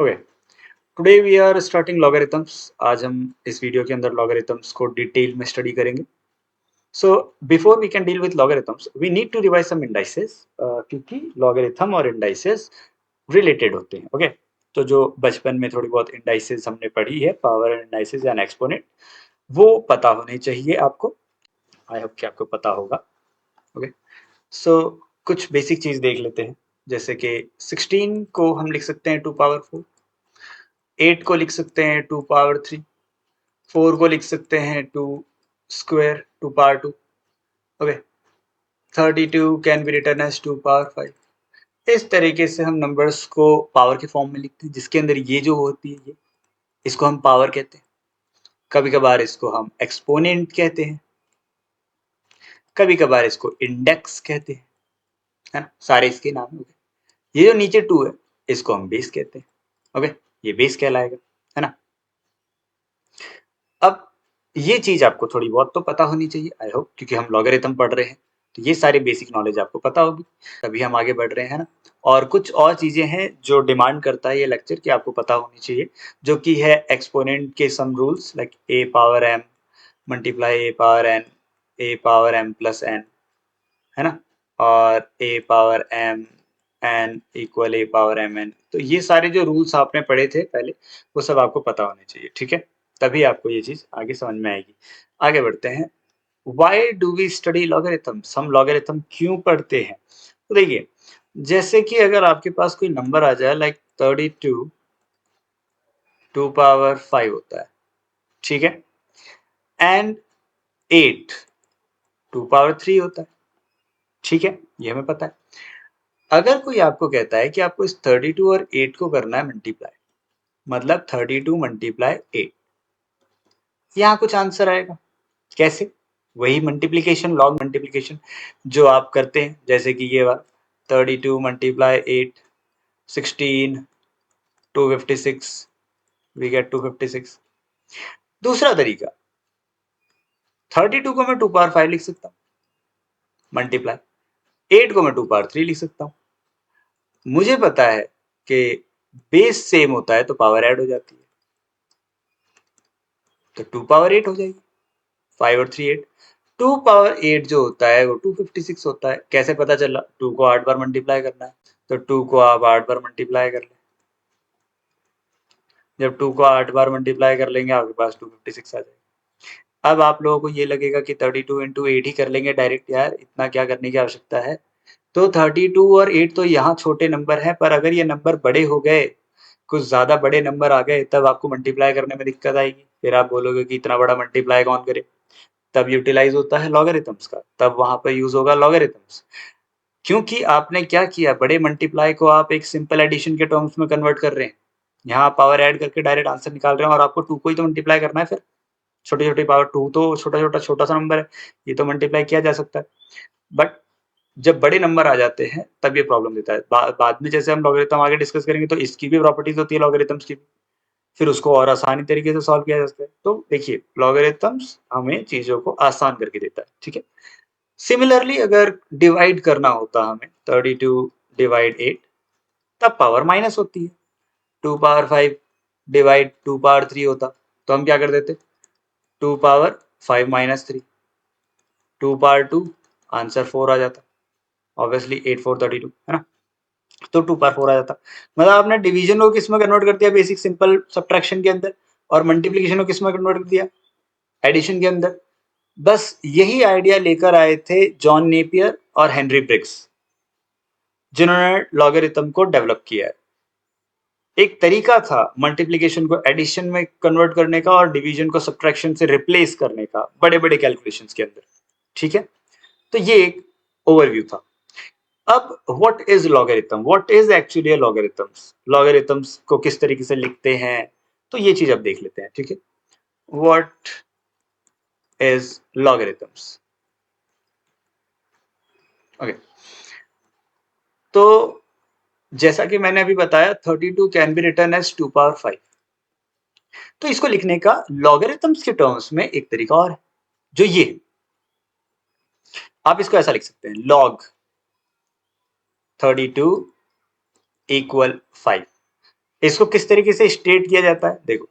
Okay, today we are starting logarithms. आज हम इस वीडियो के अंदर लॉगरिथम्स को डिटेल में स्टडी करेंगे। So before we can deal with logarithms we need to revise some indices, क्योंकि लॉगरिथम और इंडाइसेस रिलेटेड होते हैं। ओके, तो जो बचपन में थोड़ी बहुत इंडाइसेस हमने पढ़ी है, पावर इंडाइसेस एंड एक्सपोनेंट, वो पता होने चाहिए आपको। आई होप कि आपको पता होगा। ओके, सो कुछ बेसिक चीज देख लेते हैं, जैसे कि 16 को हम लिख सकते हैं 2 पावर 4, 8 को लिख सकते हैं 2 पावर 3, 4 को लिख सकते हैं 2 square 2 power 2। Okay, 32 can be written as 2 power 5। इस तरीके से हम नंबर्स को पावर के फॉर्म में लिखते हैं, जिसके अंदर ये जो होती है ये, इसको हम पावर कहते हैं। कभी कभार इसको हम एक्सपोनेंट कहते हैं, कभी कभार इसको इंडेक्स कहते हैं, है ना। सारे इसके नाम हो गए। ये जो नीचे 2 है इसको हम बेस कहते हैं। ओके, ये बेस कहलाएगा, है ना। अब ये चीज आपको थोड़ी बहुत तो पता होनी चाहिए, आई होप, क्योंकि हम लॉगरिथम पढ़ रहे हैं तो ये सारी बेसिक नॉलेज आपको पता होगी, तभी हम आगे बढ़ रहे हैं ना। और कुछ और चीजें हैं जो डिमांड करता है ये लेक्चर कि आपको पता होनी चाहिए, जो कि है एक्सपोनेंट के some rules, like A power M multiply A power N, A power M plus N, है ना, और A power M N equal A power M N. तो ये सारे जो रूल्स आपने पढ़े थे पहले, वो सब आपको पता होने चाहिए, ठीक है। तभी आपको ये चीज आगे समझ में आएगी। आगे बढ़ते हैं। Why do we study logarithms? हम लॉगरिथम क्यों पढ़ते हैं? तो देखिए, जैसे कि अगर आपके पास कोई नंबर आ जाए, लाइक 32 2 पावर 5 होता है, ठीक है, एंड 8 2 पावर 3 होता है, ठीक है, ये हमें पता है। अगर कोई आपको कहता है कि आपको इस 32 और 8 को करना है मल्टीप्लाई, मतलब 32 मल्टीप्लाई 8, यहाँ कुछ आंसर आएगा। कैसे? वही मल्टीप्लीकेशन, लॉग मल्टीप्लीकेशन जो आप करते हैं, जैसे कि ये वाला 32 मल्टीप्लाई 8 16 256, वी गेट 256। दूसरा तरीका, 32 को मैं 2 पावर 5 लिख सकता हूँ मल्टीप्लाई, 8 को मैं 2 पावर 3 लिख सकता हूँ। मुझे पता है कि बेस सेम होता है तो पावर ऐड हो जाती है, तो 2 पावर 8 हो जाएगी। 5 और 3 8। 2 पावर 8 जो होता है वो 256 होता है। कैसे पता चला? 2 को 8 बार मल्टीप्लाई करना है, तो 2 को आप 8 बार मल्टीप्लाई कर लें। जब 2 को 8 बार मल्टीप्लाई कर लेंगे आपके पास 256 आ जाएगा। अब आप लोगों को ये लगेगा कि 32 इंटू 8 ही कर लेंगे डायरेक्ट, यार इतना क्या करने की आवश्यकता है। तो 32 और 8 तो यहाँ छोटे नंबर है, पर अगर ये नंबर बड़े हो गए, कुछ ज्यादा बड़े नंबर आ गए, तब आपको मल्टीप्लाई करने में दिक्कत आएगी। फिर आप बोलोगे कि इतना बड़ा मल्टीप्लाई कौन करे। तब यूटिलाइज होता है लॉगरिथम्स का, तब वहां पर यूज होगा लॉगरिथम्स। क्योंकि आपने क्या किया, बड़े मल्टीप्लाई को आप एक सिंपल एडिशन के टर्म्स में कन्वर्ट कर रहे हैं। यहाँ पावर ऐड करके डायरेक्ट आंसर निकाल रहे हैं, और आपको 2 को ही तो मल्टीप्लाई करना है। फिर छोटी छोटी पावर, 2 तो छोटा सा नंबर है, ये तो मल्टीप्लाई किया जा सकता है। बट जब बड़े नंबर आ जाते हैं तब ये प्रॉब्लम देता है। बाद में जैसे हम लॉगरिथम आगे डिस्कस करेंगे तो इसकी भी प्रॉपर्टीज होती है लॉगरिथम्स की, फिर उसको और आसानी तरीके से सॉल्व किया जा सकता है। तो देखिए, लॉगरिथम्स हमें चीजों को आसान करके देता है, ठीक है। सिमिलरली अगर डिवाइड करना होता हमें 32 डिवाइड 8, तब पावर माइनस होती है। 2 पावर 5 डिवाइड 2 पावर 3 होता तो हम क्या कर देते, 2 पावर 5 माइनस 3, 2 पावर 2, आंसर 4 आ जाता। ऑब्वियसली 8 4 32, है ना, तो 2 पावर 4 आ जाता। मतलब आपने डिवीजन को किस में कन्वर्ट कर दिया, बेसिक सिंपल सब्ट्रैक्शन के अंदर, और मल्टीप्लीकेशन को किस में कन्वर्ट कर दिया, एडिशन के अंदर। बस यही आइडिया लेकर आए थे जॉन नेपियर और हेनरी ब्रिग्स, जिन्होंने लॉगरिथम को डेवलप किया है। एक तरीका था मल्टीप्लिकेशन को एडिशन में कन्वर्ट करने का और डिवीजन को सब्ट्रैक्शन से रिप्लेस करने का, बड़े बड़े कैलकुलेशंस के अंदर, ठीक है। तो ये एक ओवरव्यू था। अब what is logarithm, what is actually logarithms, logarithms को किस तरीके से लिखते हैं, तो ये चीज अब देख लेते हैं, ठीक है। What is logarithms? ओके, तो जैसा कि मैंने अभी बताया 32 can be written as 2 power 5। तो इसको लिखने का लॉगरिथम्स के टर्म्स में एक तरीका और है, जो ये, आप इसको ऐसा लिख सकते हैं, log 32 इक्वल 5। इसको किस तरीके से स्टेट किया जाता है, देखो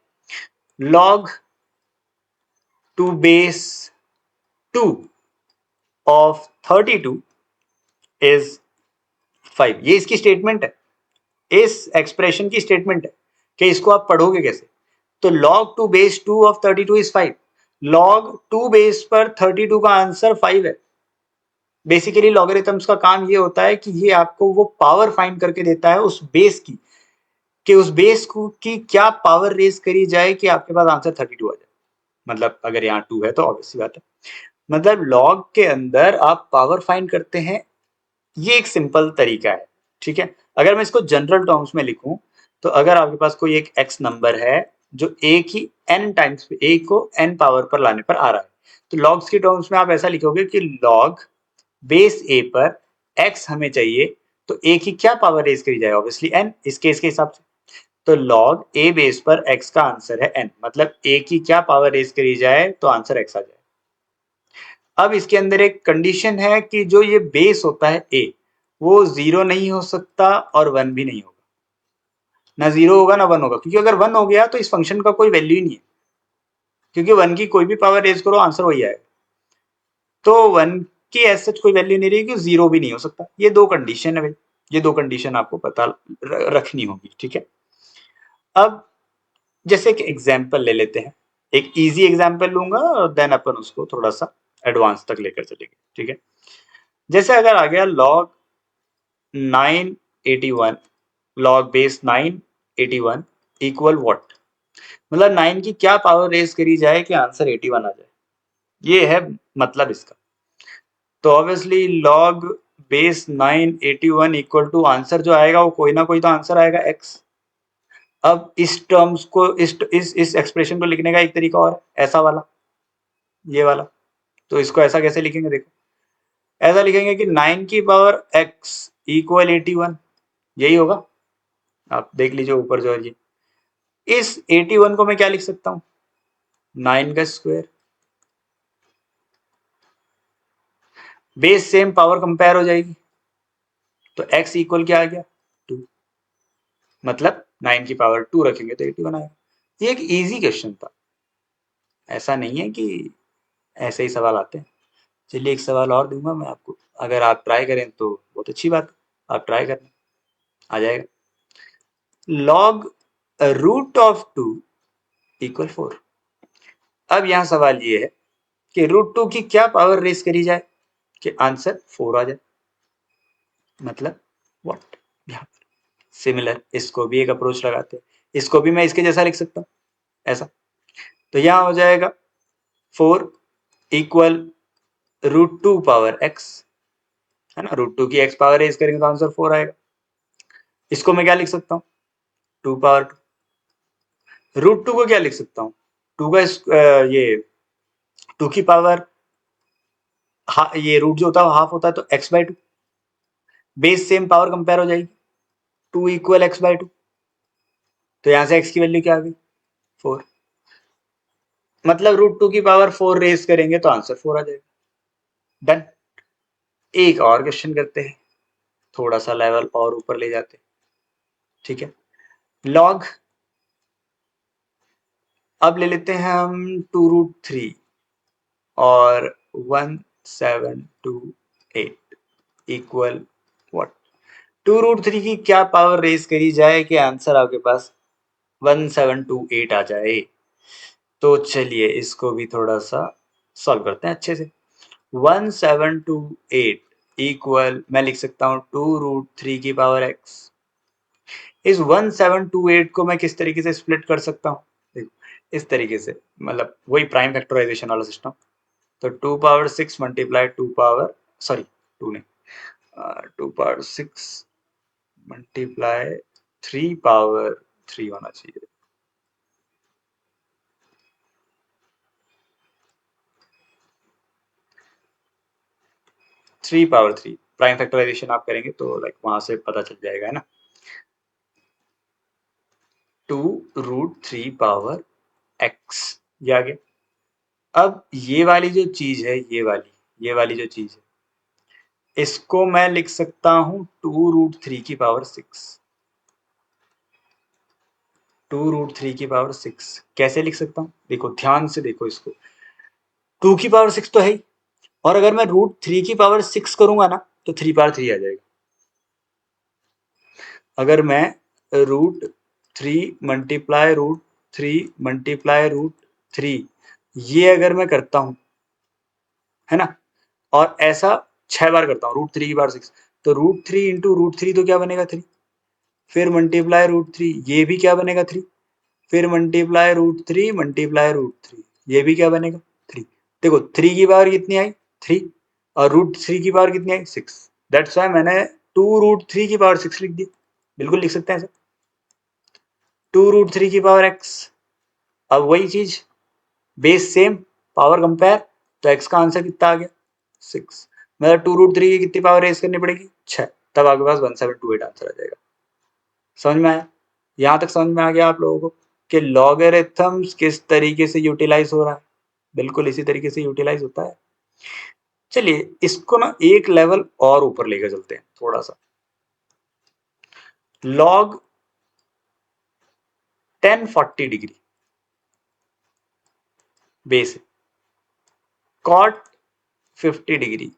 log 2 base 2 of 32 is 5। ये इसकी स्टेटमेंट है, इस एक्सप्रेशन की स्टेटमेंट है कि इसको आप पढ़ोगे कैसे। तो log 2 base 2 of 32 is 5। log 2 base पर 32 का आंसर 5 है। बेसिकली लॉगरिथम्स का काम ये होता है कि ये आपको वो पावर फाइंड करके देता है उस बेस की, कि उस बेस को की क्या पावर रेज करी जाए कि आपके पास आंसर 32 आ जाए। मतलब अगर यहाँ 2 है तो ऑब्वियसली बात है, मतलब लॉग के अंदर आप पावर फाइंड करते हैं, ये एक सिंपल तरीका है, ठीक है। अगर मैं इसको जनरल टर्म्स में लिखूं, तो अगर आपके पास कोई एक एक्स नंबर है जो एक ही एन टाइम्स पे, ए को एन पावर पर लाने पर आ रहा है, तो लॉग्स की टर्म्स में आप ऐसा लिखोगे कि लॉग बेस ए पर एक्स हमें चाहिए, तो ए की क्या पावर रेज करी जाए, ऑब्वियसली एन, इस केस के हिसाब से। तो लॉग ए बेस पर एक्स का आंसर है एन, मतलब ए की क्या पावर रेज करी जाए तो आंसर एक्स आ जाए। अब इसके अंदर एक कंडीशन है कि जो ये बेस होता है ए, वो 0 नहीं हो सकता और 1 भी नहीं होगा, ना 0 होगा ना 1 होगा, क्योंकि अगर 1 हो गया तो इस फंक्शन का कोई वैल्यू ही नहीं है, क्योंकि 1 की कोई भी पावर रेज करो आंसर वही आएगा। तो 1 की ऐसे सच कोई वैल्यू नहीं रहेगी, 0 भी नहीं हो सकता। ये दो कंडीशन है भाई, ये दो कंडीशन आपको पता रखनी होगी, ठीक है। अब जैसे कि एग्जाम्पल ले लेते हैं, एक इजी एग्जाम्पल लूंगा और देन अपन उसको थोड़ा सा एडवांस तक लेकर चलेंगे, ठीक है। जैसे अगर आ गया log 981, log base 981 equal what, मतलब 9 की क्या पावर रेज करी जाए कि आंसर 81 आ जाए, ये है मतलब इसका। तो obviously log base 981 equal to answer जो आएगा वो कोई ना कोई तो आंसर आएगा x। अब इस टर्म्स को इस एक्सप्रेशन को लिखने का एक तरीका और ऐसा वाला, ये वाला। तो इसको ऐसा कैसे लिखेंगे, देखो ऐसा लिखेंगे कि 9 की पावर x इक्वल 81, यही होगा। आप देख लीजिए ऊपर जो है ये, इस 81 को मैं क्या लिख सकता हूं, 9 का square. Base same, power compare हो जाएगी, तो x इक्वल क्या आ गया 2, मतलब 9 की पावर 2 रखेंगे तो 81 आएगा। ये एक इजी क्वेश्चन था, ऐसा नहीं है कि ऐसे ही सवाल आते हैं। चलिए एक सवाल और दूंगा मैं आपको, अगर आप ट्राई करें तो बहुत अच्छी बात है, आप ट्राई करना, आ जाएगा। log root of 2 equal 4। अब यहां सवाल ये है कि रूट 2 की क्या पावर रेस करी जाए कि आंसर 4 आ जाए, मतलब व्हाट। यहां पर सिमिलर इसको भी एक अप्रोच लगाते हैं, इसको भी मैं इसके जैसा लिख सकता हूं, ऐसा। तो यहां हो जाएगा 4 इक्वल रूट 2 पावर x, है ना, रूट 2 की x पावर रेज करेंगे तो आंसर 4 आएगा। इसको मैं क्या लिख सकता हूं, 2 पावर 2। रूट 2 को क्या लिख सकता हूं, 2 का ये 2 की पावर, ये रूट जो होता है हाफ होता है, तो x/2। Base same, power compare हो जाएगी, 2 इक्वल x/2। तो यहां से x की वैल्यू क्या आ गई 4, मतलब रूट 2 की पावर 4 रेज करेंगे तो आंसर 4 आ जाएगा। डन। एक और क्वेश्चन करते हैं, थोड़ा सा लेवल और ऊपर ले जाते हैं, ठीक है। लॉग, अब ले लेते हैं हम 2√3 और 1728 इक्वल व्हाट। 2√3 की क्या पावर रेज करी जाए कि आंसर आपके पास 1728 आ जाए। तो चलिए इसको भी थोड़ा सा सॉल्व करते हैं अच्छे से। 1728 इक्वल मैं लिख सकता हूं 2√3 की पावर x। इस 1728 को मैं किस तरीके से स्प्लिट कर सकता हूं, देखो इस तरीके से, मतलब वही प्राइम फैक्टराइजेशन वाला सिस्टम। तो 2 पावर 6 मल्टीप्लाई 2 पावर, सॉरी 2 नहीं, 2 पावर 6 मल्टीप्लाई 3 पावर 3 होना चाहिए। 3 पावर 3 प्राइम फैक्टराइजेशन आप करेंगे तो लाइक वहां से पता चल जाएगा, है ना। 2√3 पावर x, ये आ गया। अब ये वाली जो चीज है, ये वाली जो चीज है, इसको मैं लिख सकता हूं 2√3 की पावर 6। 2√3 की पावर 6 कैसे लिख सकता हूँ? देखो ध्यान से देखो इसको, 2 की पावर 6 तो है ही, और अगर मैं √3 की पावर 6 करूंगा ना तो 3 पावर 3 आ जाएगा। अगर मैं √3 मल्टीप्लाई √3 मल्टीप्लाई √3 ये अगर मैं करता हूं, है ना, और ऐसा 6 बार करता हूं √3 की पावर 6, तो √3 इंटू √3 तो क्या बनेगा 3, फिर मल्टीप्लाई √3 ये भी क्या बनेगा 3, फिर मल्टीप्लाई √3 मल्टीप्लाई √3 ये भी क्या बनेगा 3। देखो 3 की पावर कितनी आई 3, और √3 की पावर कितनी आई 6, दैट्स वाई मैंने 2√3 की पावर 6 लिख दी। बिल्कुल लिख सकते हैं सर, 2√3 की पावर x। अब वही चीज, बेस सेम, पावर कंपेयर, तो x का आंसर कितना आ गया 6, मतलब 2√3 की कितनी पावर रेज करनी पड़ेगी 6, तब आपके पास 1728 आंसर आ जाएगा। समझ में आया? यहां तक समझ में आ गया आप लोगों को कि लॉगरिथम्स किस तरीके से यूटिलाइज हो रहा है? बिल्कुल इसी तरीके से यूटिलाइज होता है। चलिए इसको ना एक लेवल और ऊपर लेकर चलते हैं थोड़ा सा। Log 1040 degree base, cot 50 degree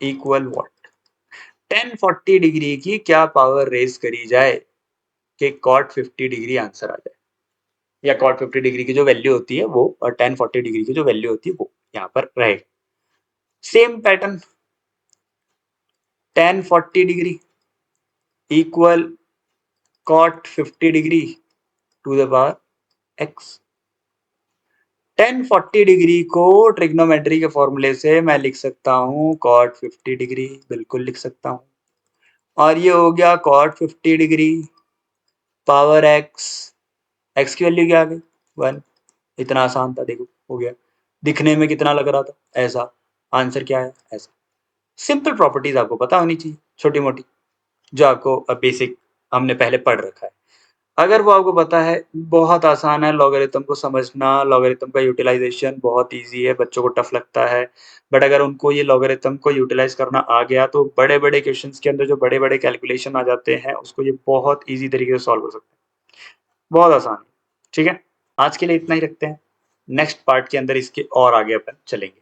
equal what? 1040 degree की क्या पावर रेज करी जाए कि कॉट 50 डिग्री आंसर आ जाए, या कॉट 50 डिग्री की जो वैल्यू होती है वो और 1040 डिग्री की जो वैल्यू होती है वो यहाँ पर रहेगा। Same pattern, 1040 degree equal cot 50 degree to the power x। 1040 degree को ट्रिग्नोमेट्री के फॉर्मूले से मैं लिख सकता हूँ कॉट 50 डिग्री, बिल्कुल लिख सकता हूँ, और ये हो गया कॉट 50 डिग्री पावर x की वैल्यू क्या आ गई 1। इतना आसान था, देखो हो गया। दिखने में कितना लग रहा था ऐसा, आंसर क्या है ऐसा। सिंपल प्रॉपर्टीज आपको पता होनी चाहिए छोटी मोटी, जो आपको बेसिक हमने पहले पढ़ रखा है। अगर वो आपको पता है, बहुत आसान है लॉगरिथम को समझना, लॉगरिथम का यूटिलाइजेशन बहुत इजी है, बच्चों को टफ लगता है, बट अगर उनको ये लॉगरिथम को यूटिलाइज करना आ गया तो बड़े बड़े क्वेश्चंस के अंदर जो बड़े बड़े कैलकुलेशन आ जाते हैं उसको ये बहुत ईजी तरीके से सॉल्व कर सकते हैं, बहुत आसान है। ठीक है, आज के लिए इतना ही रखते हैं, नेक्स्ट पार्ट के अंदर इसके और आगे अपन चलेंगे।